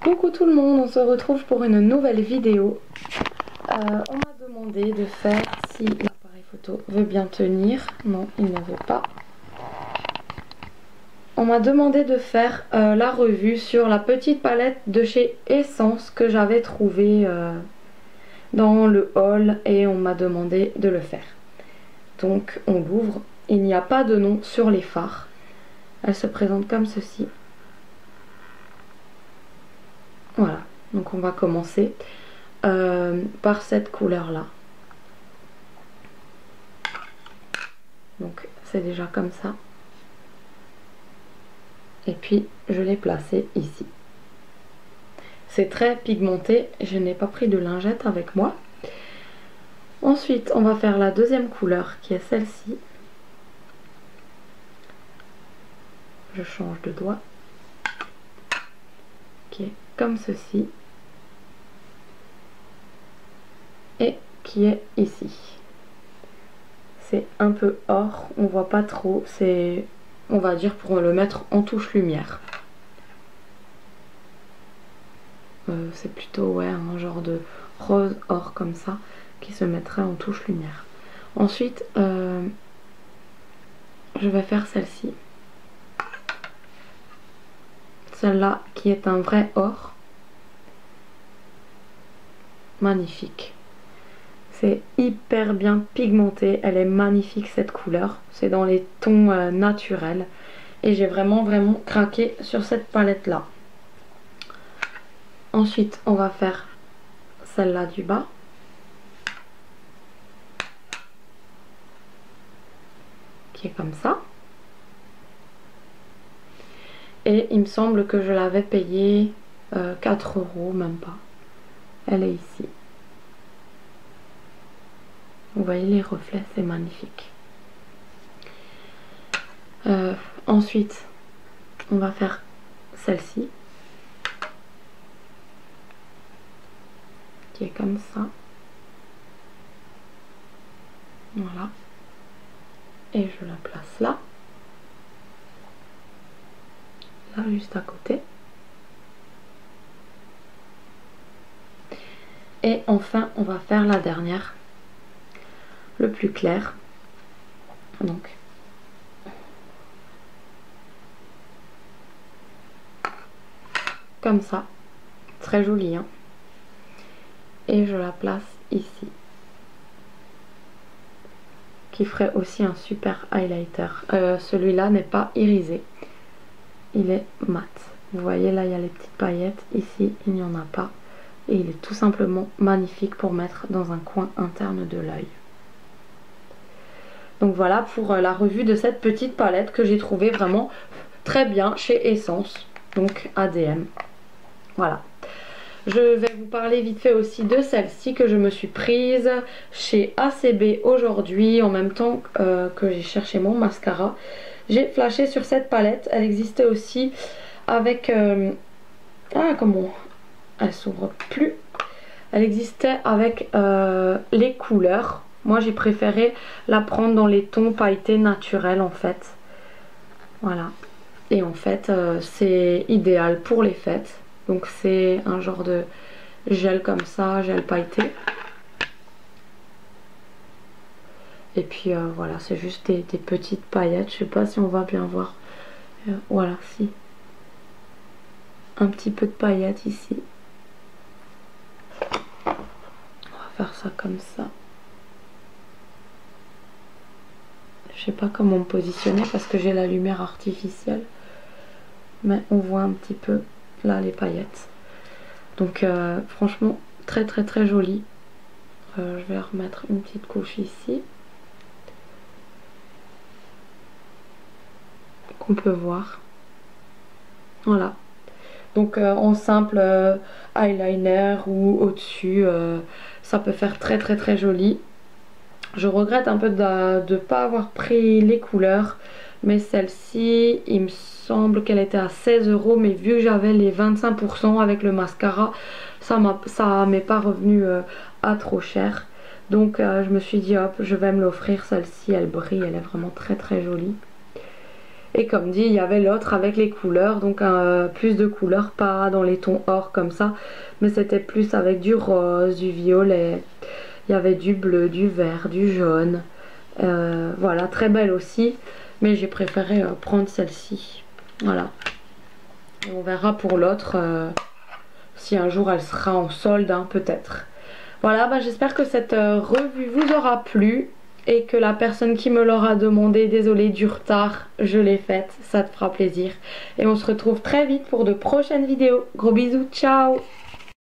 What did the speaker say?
Coucou tout le monde, on se retrouve pour une nouvelle vidéo. On m'a demandé de faire, si l'appareil photo veut bien tenir, non il ne veut pas. On m'a demandé de faire la revue sur la petite palette de chez Essence que j'avais trouvée dans le haul et on m'a demandé de le faire. Donc on l'ouvre, il n'y a pas de nom sur les fards. Elle se présente comme ceci. Voilà, donc on va commencer par cette couleur là. Donc c'est déjà comme ça. Et puis je l'ai placé ici. C'est très pigmenté, je n'ai pas pris de lingette avec moi. Ensuite on va faire la deuxième couleur qui est celle-ci. Je change de doigt. Qui est comme ceci. Et qui est ici. C'est un peu or, on voit pas trop, c'est, on va dire, pour le mettre en touche lumière. C'est plutôt ouais, un genre de rose or comme ça qui se mettrait en touche lumière. Ensuite je vais faire celle-ci, celle-là qui est un vrai or, magnifique. C'est hyper bien pigmenté, elle est magnifique cette couleur, c'est dans les tons naturels et j'ai vraiment craqué sur cette palette là. Ensuite on va faire celle-là du bas, qui est comme ça, et il me semble que je l'avais payée 4 €, même pas, elle est ici. Vous voyez les reflets, c'est magnifique. Ensuite, on va faire celle-ci, qui est comme ça. Voilà. Et je la place là. Là, juste à côté. Et enfin, on va faire la dernière, le plus clair. Donc comme ça, très joli hein. Et je la place ici, qui ferait aussi un super highlighter. Celui-là n'est pas irisé, il est mat. Vous voyez là il y a les petites paillettes, ici il n'y en a pas. Et il est tout simplement magnifique pour mettre dans un coin interne de l'œil. Donc voilà pour la revue de cette petite palette que j'ai trouvée vraiment très bien chez Essence, donc ADM. Voilà. Je vais vous parler vite fait aussi de celle-ci que je me suis prise chez ACB aujourd'hui, en même temps que j'ai cherché mon mascara. J'ai flashé sur cette palette, elle existait aussi avec... comment... Elle s'ouvre plus. Elle existait avec les couleurs. Moi j'ai préféré la prendre dans les tons pailletés naturels en fait. Voilà. Et en fait c'est idéal pour les fêtes. Donc c'est un genre de gel comme ça, gel pailleté. Et puis voilà, c'est juste des petites paillettes. Je sais pas si on va bien voir. Voilà, si. Un petit peu de paillettes ici. On va faire ça comme ça. Je sais pas comment me positionner parce que j'ai la lumière artificielle. Mais on voit un petit peu là les paillettes. Donc franchement très joli. Je vais remettre une petite couche ici qu'on peut voir. Voilà. Donc en simple eyeliner ou au-dessus, ça peut faire très joli. Je regrette un peu de ne pas avoir pris les couleurs, mais celle-ci, il me semble qu'elle était à 16 €, mais vu que j'avais les 25% avec le mascara, ça m'est pas revenu à trop cher. Donc je me suis dit hop, je vais me l'offrir, celle-ci, elle brille, elle est vraiment très jolie. Et comme dit, il y avait l'autre avec les couleurs, donc plus de couleurs, pas dans les tons or comme ça, mais c'était plus avec du rose, du violet, il y avait du bleu, du vert, du jaune. Voilà, très belle aussi, mais j'ai préféré prendre celle-ci. Voilà. Et on verra pour l'autre si un jour elle sera en solde, hein, peut-être. Voilà, bah, j'espère que cette revue vous aura plu et que la personne qui me l'aura demandé, désolée du retard, je l'ai faite, ça te fera plaisir. Et on se retrouve très vite pour de prochaines vidéos. Gros bisous, ciao!